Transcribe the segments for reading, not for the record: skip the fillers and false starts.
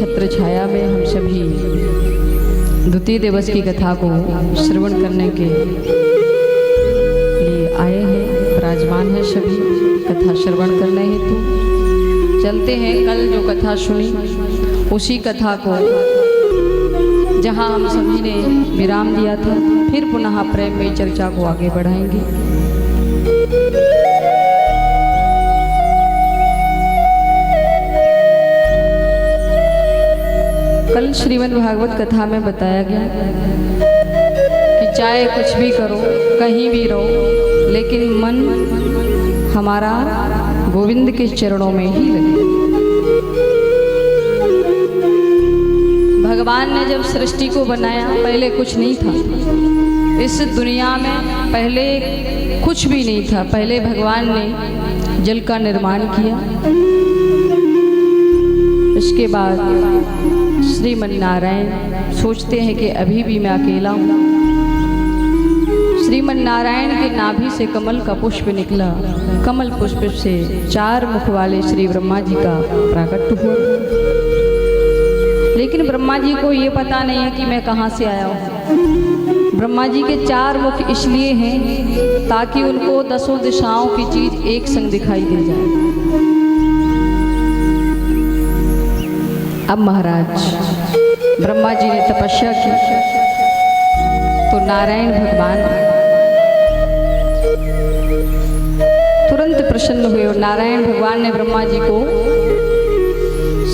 छत्र छाया में हम सभी द्वितीय दिवस की कथा को श्रवण करने के लिए आए हैं, विराजमान है सभी कथा श्रवण करने हेतु। चलते हैं, कल जो कथा सुनी उसी कथा को जहां हम सभी ने विराम दिया था, फिर पुनः प्रेम में चर्चा को आगे बढ़ाएंगे। कल श्रीमद् भागवत कथा में बताया गया कि चाहे कुछ भी करो, कहीं भी रहो, लेकिन मन हमारा गोविंद के चरणों में ही लगे। भगवान ने जब सृष्टि को बनाया, पहले कुछ नहीं था इस दुनिया में, पहले कुछ भी नहीं था। पहले भगवान ने जल का निर्माण किया, इसके बाद श्रीमन्नारायण सोचते हैं कि अभी भी मैं अकेला हूँ। श्रीमन्नारायण के नाभि से कमल का पुष्प निकला, कमल पुष्प से 4 मुख वाले श्री ब्रह्मा जी का प्राकट्य हुआ। लेकिन ब्रह्मा जी को ये पता नहीं है कि मैं कहाँ से आया हूँ। ब्रह्मा जी के 4 मुख इसलिए हैं ताकि उनको 10 दिशाओं की चीज एक संग दिखाई दे जाए। अब महाराज ब्रह्मा जी ने तपस्या की तो नारायण भगवान तुरंत प्रसन्न हुए और नारायण भगवान ने ब्रह्मा जी को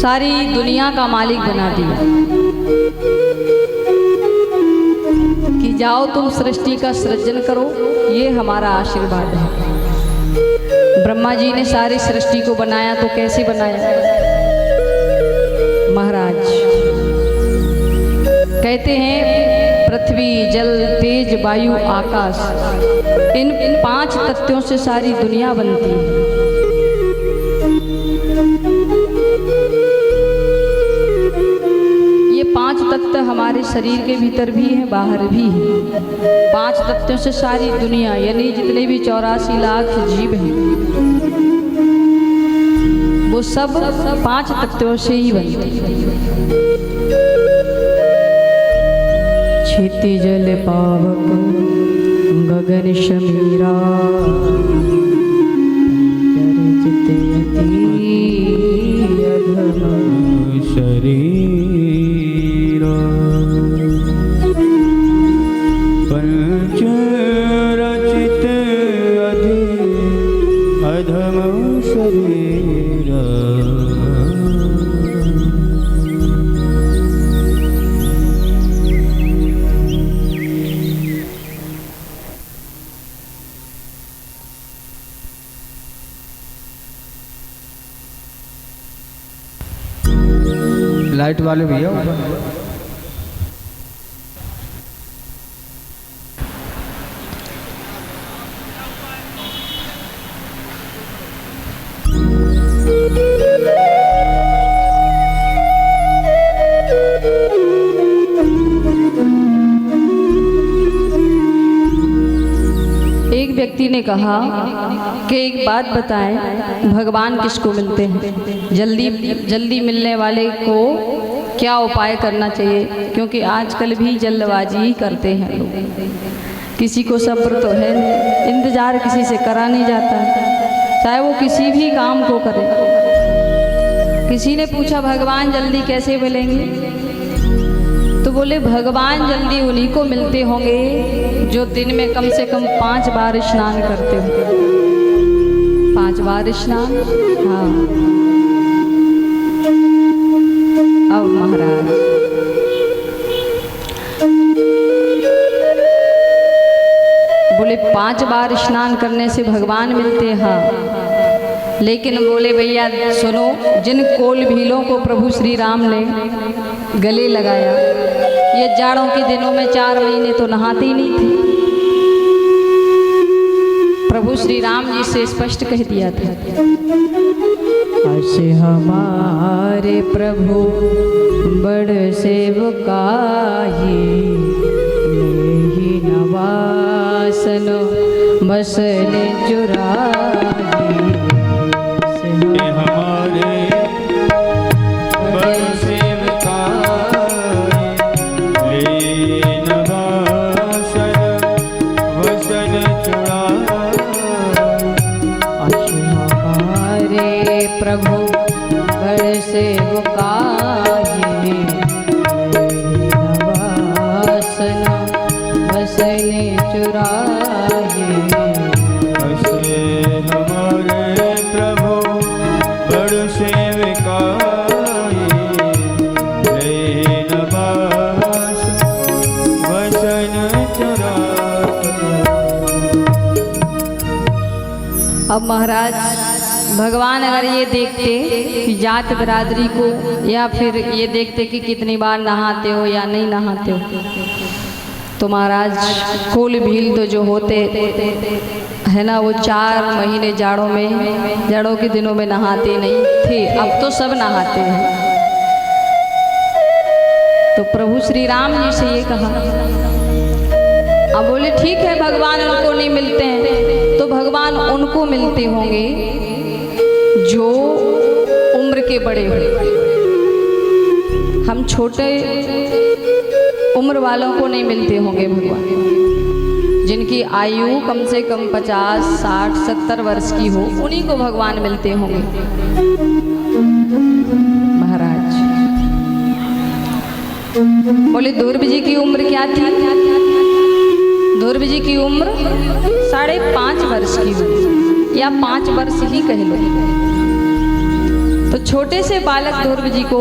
सारी दुनिया का मालिक बना दिया कि जाओ तुम सृष्टि का सृजन करो, ये हमारा आशीर्वाद है। ब्रह्मा जी ने सारी सृष्टि को बनाया तो कैसे बनाया महाराज? कहते हैं पृथ्वी, जल, तेज, वायु, आकाश, इन 5 तत्वों से सारी दुनिया बनती है। ये 5 तत्व हमारे शरीर के भीतर भी हैं, बाहर भी हैं। 5 तत्वों से सारी दुनिया, यानी जितने भी 84 लाख जीव हैं वो सब 5 तत्वों से ही बनते हैं। क्षिति जल पावक गगन शमीरा, शरीरा पंच रचित अधम शरीरा। लाइट वाले भैया एक व्यक्ति ने कहा कि एक बात बताएं, भगवान किसको मिलते हैं? जल्दी मिलने वाले को क्या उपाय करना चाहिए? क्योंकि आजकल भी जल्दबाजी ही करते हैं लोग। किसी को सब्र तो है नहीं, इंतजार किसी से करा नहीं जाता, चाहे वो किसी भी काम को करे। किसी ने पूछा भगवान जल्दी कैसे मिलेंगे? तो बोले भगवान जल्दी उन्हीं को मिलते होंगे जो दिन में कम से कम 5 बार स्नान करते हो। 5 बार स्नान, हाँ। अब महाराज बोले 5 बार स्नान करने से भगवान मिलते, हाँ। लेकिन बोले भैया सुनो, जिन कोल भीलों को प्रभु श्री राम ने गले लगाया, ये जाड़ों के दिनों में 4 महीने तो नहाते ही नहीं थे। प्रभु श्री राम जी से स्पष्ट कह दिया था, ऐसे हमारे प्रभु बड़ सेवकाही, ही नवासन बसने चुराही। हमारे बड़ सेवकाही, सेवकाये वासना बसने चुराए। ऐसे हमारे प्रभु बड़ सेवकाये नवास वसन चुराए। अब महाराज भगवान अगर ये देखते कि जात बिरादरी को, या फिर ये देखते कि कितनी बार नहाते हो या नहीं नहाते हो, तो महाराज कुल भील तो जो होते है ना, वो 4 महीने जाड़ों के दिनों में नहाते नहीं थे। अब तो सब नहाते हैं। तो प्रभु श्री राम जी से ये कहा। अब बोले ठीक है, भगवान उनको नहीं मिलते हैं तो भगवान उनको मिलते होंगे जो उम्र के बड़े हुए। हम छोटे उम्र वालों को नहीं मिलते होंगे भगवान। जिनकी आयु कम से कम 50, 60, 70 वर्ष की हो, उन्हीं को भगवान मिलते होंगे महाराज। बोले ध्रुव जी की उम्र क्या थी? ध्रुव जी की उम्र 5.5 वर्ष की हुई, या 5 वर्ष ही कह लो। तो छोटे से बालक ध्रुव जी को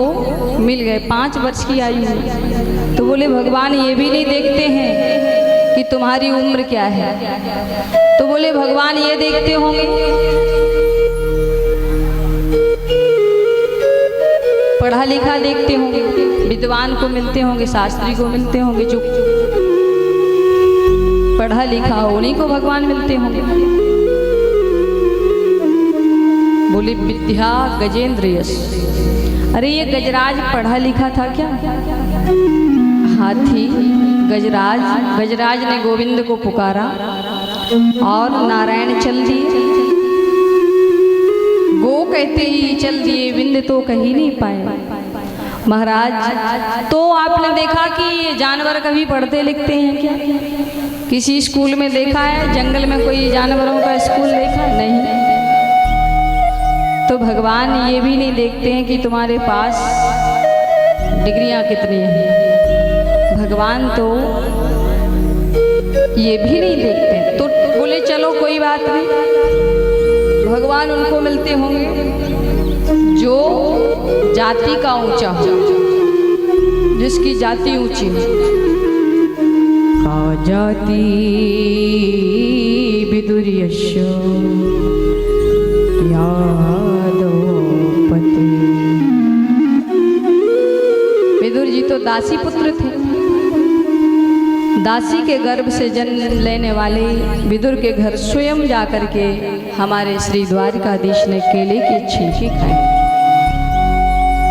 मिल गए, 5 वर्ष की आयु में। तो बोले भगवान ये भी नहीं देखते हैं कि तुम्हारी उम्र क्या है? तो बोले भगवान ये देखते होंगे, पढ़ा लिखा देखते होंगे, विद्वान को मिलते होंगे, शास्त्री को मिलते होंगे, जो पढ़ा लिखा हो उन्हीं को भगवान मिलते होंगे। बोले विद्या गजेंद्र यश। अरे ये गजराज पढ़ा लिखा था क्या? हाथी गजराज ने गोविंद को पुकारा और नारायण चल दिए। गो कहते ही चल दिए, विंद तो कहीं नहीं पाए महाराज। तो आपने देखा कि ये जानवर कभी पढ़ते लिखते हैं क्या? किसी स्कूल में देखा है? जंगल में कोई जानवरों का स्कूल देखा? नहीं। तो भगवान ये भी नहीं देखते हैं कि तुम्हारे पास डिग्रियां कितनी हैं। भगवान तो ये भी नहीं देखते। तो बोले चलो कोई बात नहीं, भगवान उनको मिलते होंगे जो जाति का ऊंचा हो, जिसकी जाति ऊंची हो। का जाति विदुर्यस्य यादवपति। विदुर जी तो दासी पुत्र थे। दासी के गर्भ से जन्म लेने वाले विदुर के घर स्वयं जाकर के हमारे श्री द्वारिकाधीश ने केले की छिलकी खाई।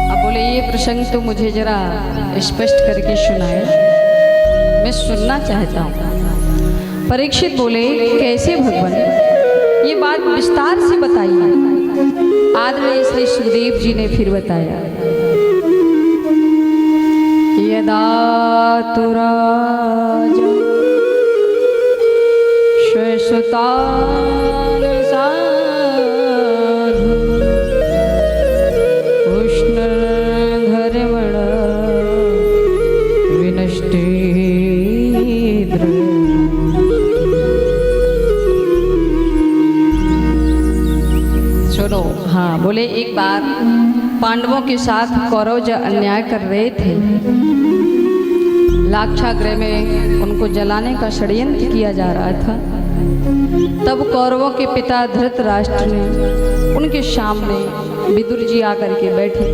अब बोले ये प्रसंग तो मुझे जरा स्पष्ट करके सुनाए, मैं सुनना चाहता हूँ। परीक्षित बोले कैसे भगवान, ये बात विस्तार से बताइए। आज में श्री सुखदेव जी ने फिर बताया। यदा तु राजा श्वसुतान् साधु उष्णधर्मण विनष्टे। सुनो, हाँ बोले एक बार पांडवों के साथ कौरव जो अन्याय कर रहे थे, लाक्षागृह में उनको जलाने का षड्यंत्र किया जा रहा था। तब कौरवों के पिता धृतराष्ट्र ने उनके सामने विदुर जी आकर के बैठे,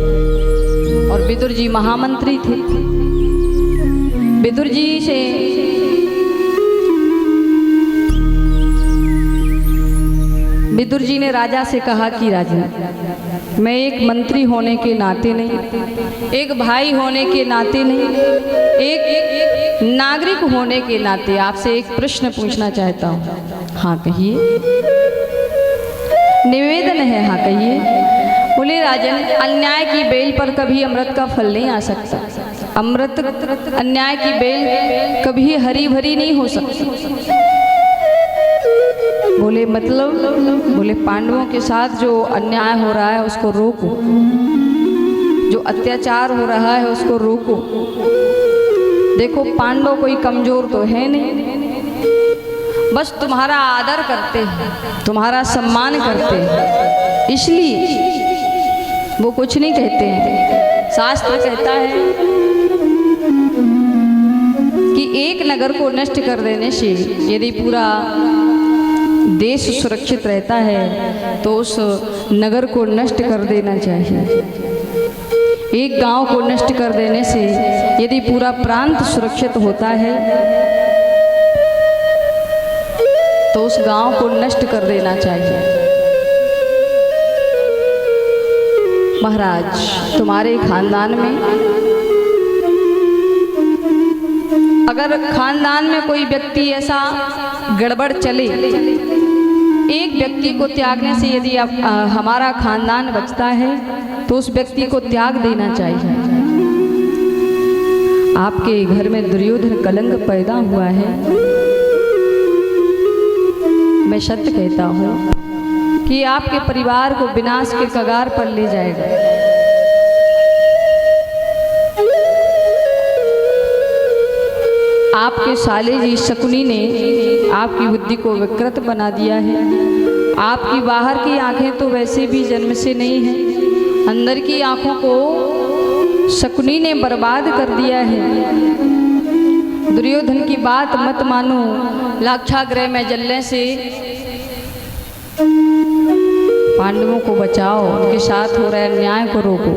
और विदुर जी महामंत्री थे। विदुर जी से विदुर जी ने राजा से कहा कि राजा, मैं एक मंत्री होने के नाते नहीं, एक भाई होने के नाते नहीं, एक नागरिक होने के नाते आपसे एक प्रश्न पूछना चाहता हूँ। हाँ कहिए। निवेदन है, हाँ कहिए। बोले राजन, अन्याय की बेल पर कभी अमृत का फल नहीं आ सकता। अमृत अन्याय की बेल कभी हरी भरी नहीं हो सकती। बोले मतलब? बोले पांडवों के साथ जो अन्याय हो रहा है उसको रोको। जो अत्याचार हो रहा है उसको रोको। देखो पांडव कोई कमजोर तो है नहीं, बस तुम्हारा आदर करते हैं, तुम्हारा सम्मान करते हैं, इसलिए वो कुछ नहीं कहते हैं। शास्त्र कहता है कि एक नगर को नष्ट कर देने से यदि पूरा देश सुरक्षित रहता है तो उस नगर को नष्ट कर देना चाहिए। एक गांव को नष्ट कर देने से यदि पूरा प्रांत सुरक्षित होता है तो उस गांव को नष्ट कर देना चाहिए। महाराज, तुम्हारे खानदान में अगर खानदान में कोई व्यक्ति ऐसा गड़बड़ चले, एक व्यक्ति को त्यागने से यदि हमारा खानदान बचता है तो उस व्यक्ति को त्याग देना चाहिए। आपके घर में दुर्योधन कलंक पैदा हुआ है, मैं सत्य कहता हूँ कि आपके परिवार को विनाश के कगार पर ले जाएगा। आपके साले जी शकुनी ने आपकी बुद्धि को विकृत बना दिया है। आपकी बाहर की आंखें तो वैसे भी जन्म से नहीं है, अंदर की आंखों को शकुनी ने बर्बाद कर दिया है। दुर्योधन की बात मत मानो, लाक्षागृह में जलने से पांडवों को बचाओ, उनके साथ हो रहे अन्याय को रोको।